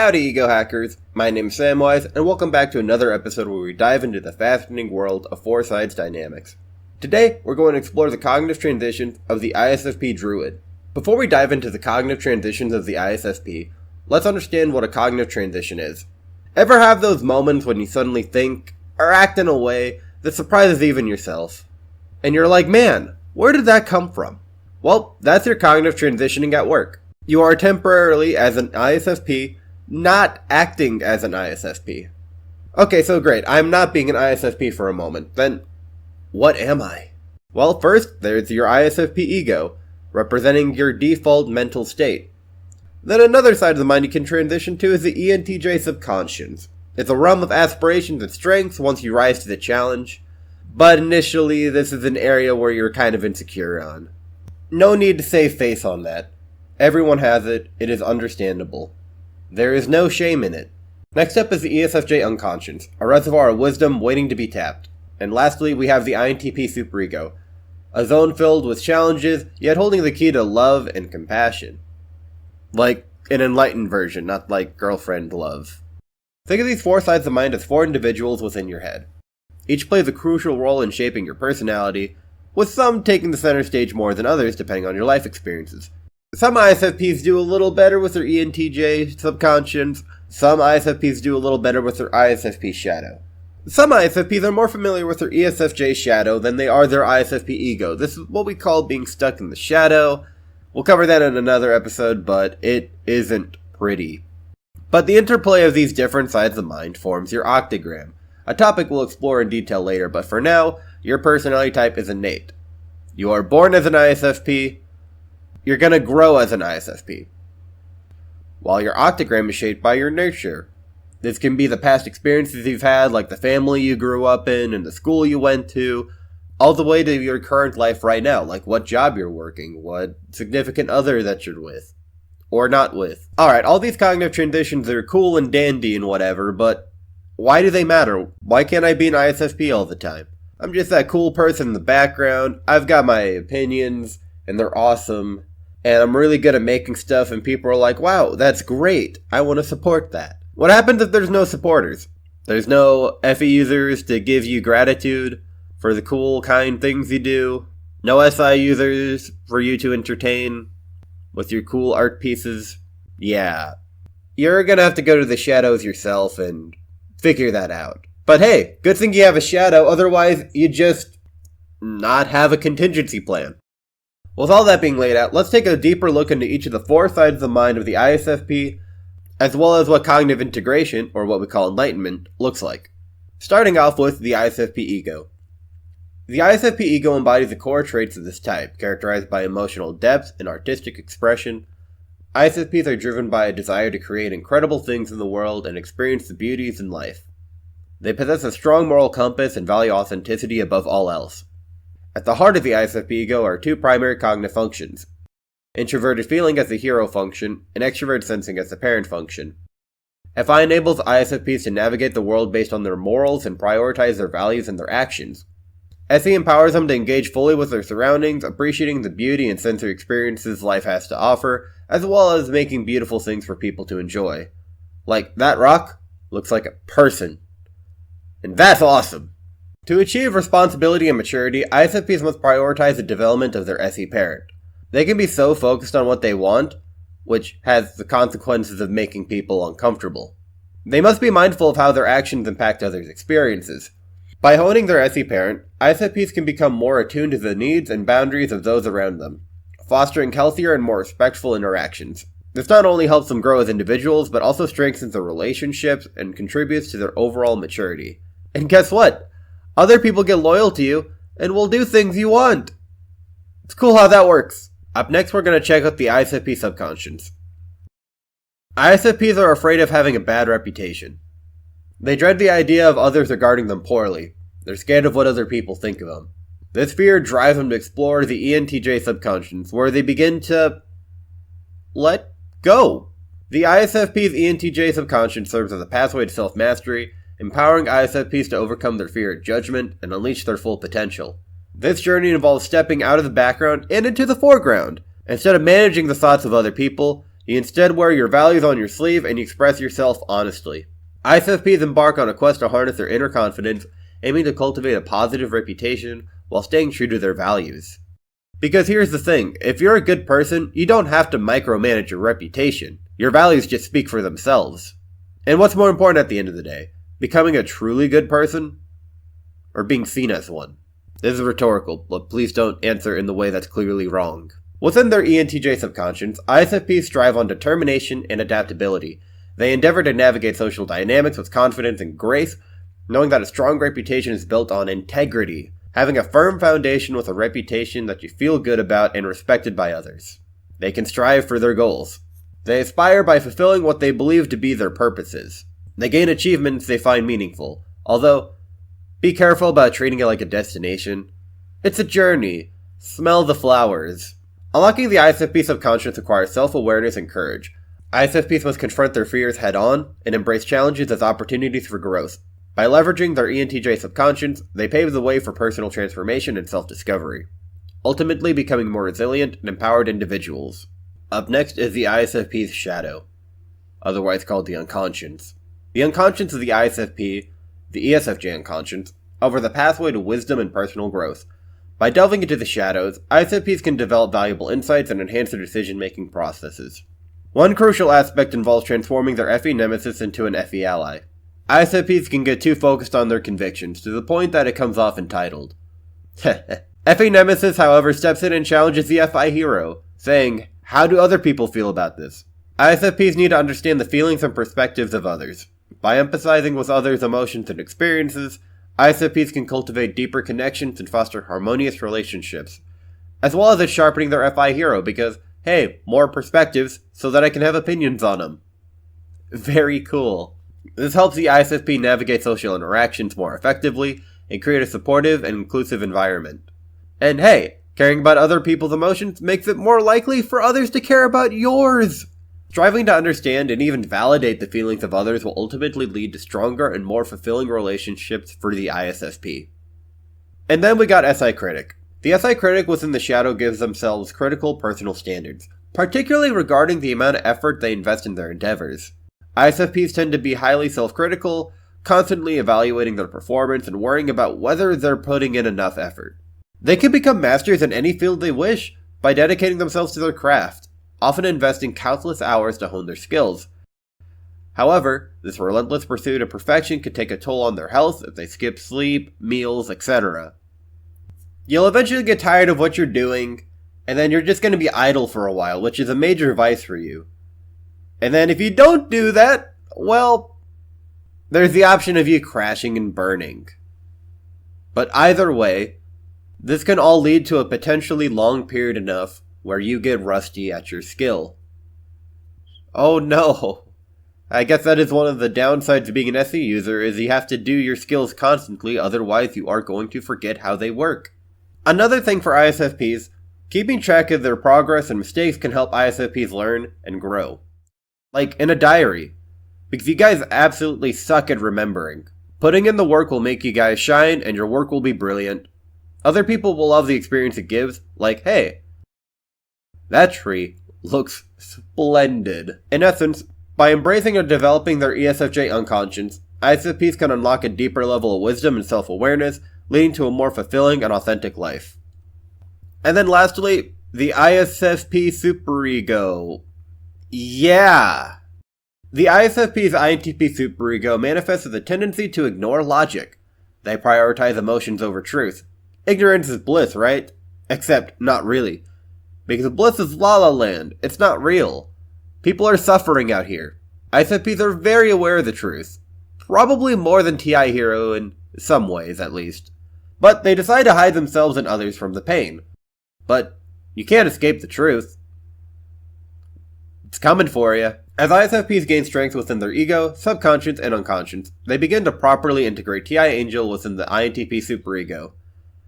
Howdy, EgoHackers. My name is Samwise, and welcome back to another episode where we dive into the fascinating world of four sides dynamics. Today, we're going to explore the cognitive transitions of the ISFP Druid. Before we dive into the cognitive transitions of the ISFP, let's understand what a cognitive transition is. Ever have those moments when you suddenly think, or act in a way that surprises even yourself? And you're like, man, where did that come from? Well, that's your cognitive transitioning at work. You are temporarily, as an ISFP, not acting as an ISFP. Okay, so great, I'm not being an ISFP for a moment. Then, what am I? Well, first, there's your ISFP ego, representing your default mental state. Then another side of the mind you can transition to is the ENTJ subconscious. It's a realm of aspirations and strengths once you rise to the challenge, but initially this is an area where you're kind of insecure on. No need to save face on that. Everyone has it, it is understandable. There is no shame in it. Next up is the ESFJ unconscious, a reservoir of wisdom waiting to be tapped. And lastly, we have the INTP superego, a zone filled with challenges, yet holding the key to love and compassion. Like an enlightened version, not like girlfriend love. Think of these four sides of mind as four individuals within your head. Each plays a crucial role in shaping your personality, with some taking the center stage more than others depending on your life experiences. Some ISFPs do a little better with their ENTJ subconscious, some ISFPs do a little better with their ISFP shadow. Some ISFPs are more familiar with their ESFJ shadow than they are their ISFP ego. This is what we call being stuck in the shadow. We'll cover that in another episode, but it isn't pretty. But the interplay of these different sides of mind forms your octagram, a topic we'll explore in detail later, but for now, your personality type is innate. You are born as an ISFP, you're gonna grow as an ISFP, while your octagram is shaped by your nurture. This can be the past experiences you've had, like the family you grew up in and the school you went to, all the way to your current life right now, like what job you're working, what significant other that you're with, or not with. Alright, all these cognitive transitions are cool and dandy and whatever, but why do they matter? Why can't I be an ISFP all the time? I'm just that cool person in the background, I've got my opinions, and they're awesome, and I'm really good at making stuff, and people are like, wow, that's great, I want to support that. What happens if there's no supporters? There's no FE users to give you gratitude for the cool, kind things you do. No SI users for you to entertain with your cool art pieces. Yeah, you're gonna have to go to the shadows yourself and figure that out. But hey, good thing you have a shadow, otherwise you just not have a contingency plan. With all that being laid out, let's take a deeper look into each of the four sides of the mind of the ISFP, as well as what cognitive integration, or what we call enlightenment, looks like. Starting off with the ISFP ego. The ISFP ego embodies the core traits of this type, characterized by emotional depth and artistic expression. ISFPs are driven by a desire to create incredible things in the world and experience the beauties in life. They possess a strong moral compass and value authenticity above all else. At the heart of the ISFP ego are two primary cognitive functions: introverted feeling as the hero function, and extrovert sensing as the parent function. FI enables ISFPs to navigate the world based on their morals and prioritize their values and their actions. SE empowers them to engage fully with their surroundings, appreciating the beauty and sensory experiences life has to offer, as well as making beautiful things for people to enjoy. Like, that rock looks like a person. And that's awesome! To achieve responsibility and maturity, ISFPs must prioritize the development of their SE parent. They can be so focused on what they want, which has the consequences of making people uncomfortable. They must be mindful of how their actions impact others' experiences. By honing their SE parent, ISFPs can become more attuned to the needs and boundaries of those around them, fostering healthier and more respectful interactions. This not only helps them grow as individuals, but also strengthens their relationships and contributes to their overall maturity. And guess what? Other people get loyal to you, and will do things you want. It's cool how that works. Up next, we're going to check out the ISFP subconscious. ISFPs are afraid of having a bad reputation. They dread the idea of others regarding them poorly. They're scared of what other people think of them. This fear drives them to explore the ENTJ subconscious, where they begin to let go. The ISFP's ENTJ subconscious serves as a pathway to self-mastery, empowering ISFPs to overcome their fear of judgment and unleash their full potential. This journey involves stepping out of the background and into the foreground. Instead of managing the thoughts of other people, You instead wear your values on your sleeve and you express yourself honestly. ISFPs embark on a quest to harness their inner confidence, aiming to cultivate a positive reputation while staying true to their values. Because here's the thing, if you're a good person, you don't have to micromanage your reputation. Your values just speak for themselves. And what's more important at the end of the day? Becoming a truly good person? Or being seen as one? This is rhetorical, but please don't answer in the way that's clearly wrong. Within their ENTJ subconscious, ISFPs strive on determination and adaptability. They endeavor to navigate social dynamics with confidence and grace, knowing that a strong reputation is built on integrity, having a firm foundation with a reputation that you feel good about and respected by others. They can strive for their goals. They aspire by fulfilling what they believe to be their purposes. They gain achievements they find meaningful, although, be careful about treating it like a destination. It's a journey. Smell the flowers. Unlocking the ISFP subconscious requires self-awareness and courage. ISFPs must confront their fears head-on and embrace challenges as opportunities for growth. By leveraging their ENTJ subconscious, they pave the way for personal transformation and self-discovery, ultimately becoming more resilient and empowered individuals. Up next is the ISFP's shadow, otherwise called the unconscious. The unconscious of the ISFP, the ESFJ unconscious, offers a pathway to wisdom and personal growth. By delving into the shadows, ISFPs can develop valuable insights and enhance their decision-making processes. One crucial aspect involves transforming their FE nemesis into an FE ally. ISFPs can get too focused on their convictions, to the point that it comes off entitled. FE nemesis, however, steps in and challenges the FI hero, saying, "How do other people feel about this?" ISFPs need to understand the feelings and perspectives of others. By empathizing with others' emotions and experiences, ISFPs can cultivate deeper connections and foster harmonious relationships, as well as sharpening their FI hero because, hey, more perspectives so that I can have opinions on them. Very cool. This helps the ISFP navigate social interactions more effectively and create a supportive and inclusive environment. And hey, caring about other people's emotions makes it more likely for others to care about yours. Striving to understand and even validate the feelings of others will ultimately lead to stronger and more fulfilling relationships for the ISFP. And then we got SI Critic. The SI Critic within the shadow gives themselves critical personal standards, particularly regarding the amount of effort they invest in their endeavors. ISFPs tend to be highly self-critical, constantly evaluating their performance and worrying about whether they're putting in enough effort. They can become masters in any field they wish by dedicating themselves to their craft, often investing countless hours to hone their skills. However, this relentless pursuit of perfection can take a toll on their health if they skip sleep, meals, etc. You'll eventually get tired of what you're doing, and then you're just going to be idle for a while, which is a major vice for you. And then if you don't do that, well, there's the option of you crashing and burning. But either way, this can all lead to a potentially long period enough where you get rusty at your skill. Oh no. I guess that is one of the downsides of being an SE user, is you have to do your skills constantly, otherwise you are going to forget how they work. Another thing for ISFPs, keeping track of their progress and mistakes can help ISFPs learn and grow. Like in a diary. Because you guys absolutely suck at remembering. Putting in the work will make you guys shine, and your work will be brilliant. Other people will love the experience it gives, like, hey, that tree looks splendid. In essence, by embracing and developing their ESFJ unconscious, ISFPs can unlock a deeper level of wisdom and self-awareness, leading to a more fulfilling and authentic life. And then lastly, the ISFP superego. Yeah! The ISFP's INTP superego manifests as a tendency to ignore logic. They prioritize emotions over truth. Ignorance is bliss, right? Except, not really. Because bliss is la la land. It's not real. People are suffering out here. ISFPs are very aware of the truth. Probably more than TI Hero in some ways, at least. But they decide to hide themselves and others from the pain. But you can't escape the truth. It's coming for you. As ISFPs gain strength within their ego, subconscious, and unconscious, they begin to properly integrate TI Angel within the INTP superego.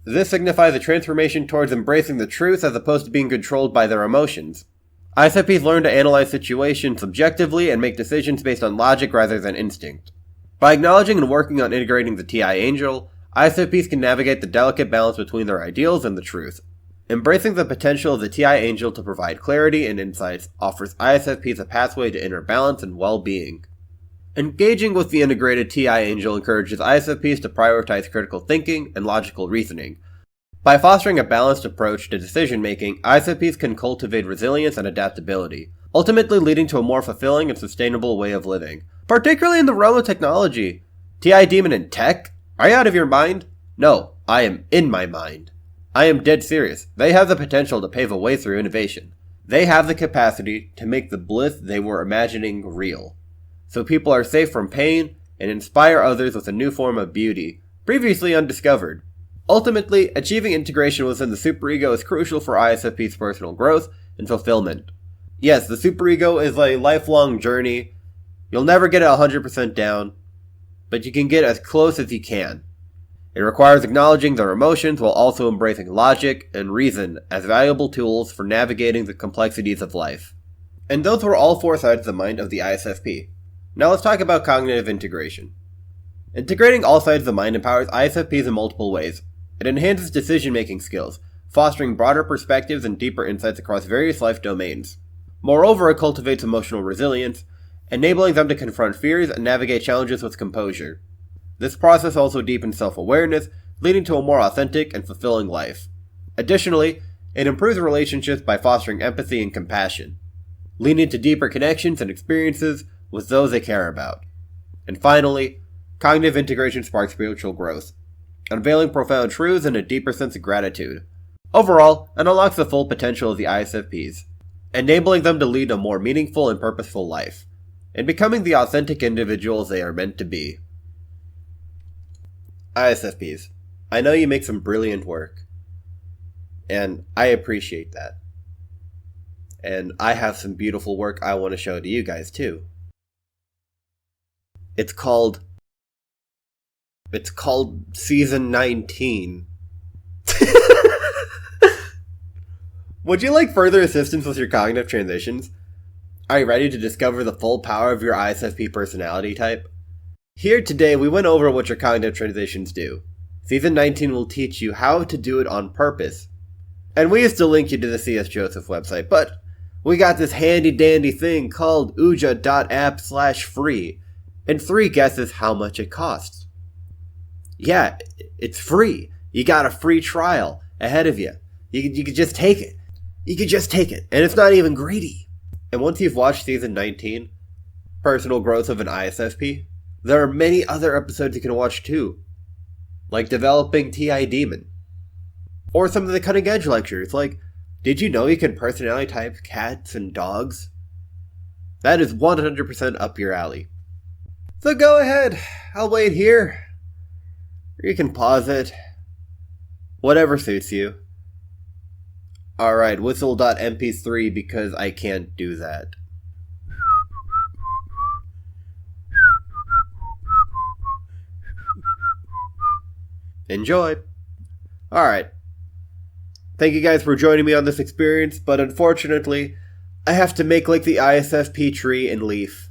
This signifies a transformation towards embracing the truth as opposed to being controlled by their emotions. ISFPs learn to analyze situations objectively and make decisions based on logic rather than instinct. By acknowledging and working on integrating the TI Angel, ISFPs can navigate the delicate balance between their ideals and the truth. Embracing the potential of the TI angel to provide clarity and insights offers ISFPs a pathway to inner balance and well-being. Engaging with the integrated TI angel encourages ISFPs to prioritize critical thinking and logical reasoning. By fostering a balanced approach to decision-making, ISFPs can cultivate resilience and adaptability, ultimately leading to a more fulfilling and sustainable way of living, particularly in the realm of technology. TI demon in tech? Are you out of your mind? No, I am in my mind. I am dead serious. They have the potential to pave a way through innovation. They have the capacity to make the bliss they were imagining real, so people are safe from pain and inspire others with a new form of beauty, previously undiscovered. Ultimately, achieving integration within the superego is crucial for ISFP's personal growth and fulfillment. Yes, the superego is a lifelong journey. You'll never get it 100% down, but you can get as close as you can. It requires acknowledging their emotions while also embracing logic and reason as valuable tools for navigating the complexities of life. And those were all four sides of the mind of the ISFP. Now let's talk about cognitive integration. Integrating all sides of the mind empowers ISFPs in multiple ways. It enhances decision-making skills, fostering broader perspectives and deeper insights across various life domains. Moreover, it cultivates emotional resilience, enabling them to confront fears and navigate challenges with composure. This process also deepens self-awareness, leading to a more authentic and fulfilling life. Additionally, it improves relationships by fostering empathy and compassion, leading to deeper connections and experiences with those they care about. And finally, cognitive integration sparks spiritual growth, unveiling profound truths and a deeper sense of gratitude. Overall, it unlocks the full potential of the ISFPs, enabling them to lead a more meaningful and purposeful life, and becoming the authentic individuals they are meant to be. ISFPs, I know you make some brilliant work, and I appreciate that. And I have some beautiful work I want to show to you guys too. It's called Season 19. Would you like further assistance with your cognitive transitions? Are you ready to discover the full power of your ISFP personality type? Here today, we went over what your cognitive transitions do. Season 19 will teach you how to do it on purpose. And we used to link you to the C.S. Joseph website, but we got this handy dandy thing called udja.app/free, and 3 guesses how much it costs. Yeah, it's free. You got a free trial ahead of you. You could just take it. You could just take it, and it's not even greedy. And once you've watched Season 19, Personal Growth of an ISFP, there are many other episodes you can watch too, like Developing TI Demon, or some of the cutting edge lectures, like, did you know you can personality type cats and dogs? That is 100% up your alley. So go ahead, I'll wait here. Or you can pause it. Whatever suits you. Alright, whistle.mp3 because I can't do that. Enjoy. Alright. Thank you guys for joining me on this experience, but unfortunately, I have to make like the ISFP tree and leaf.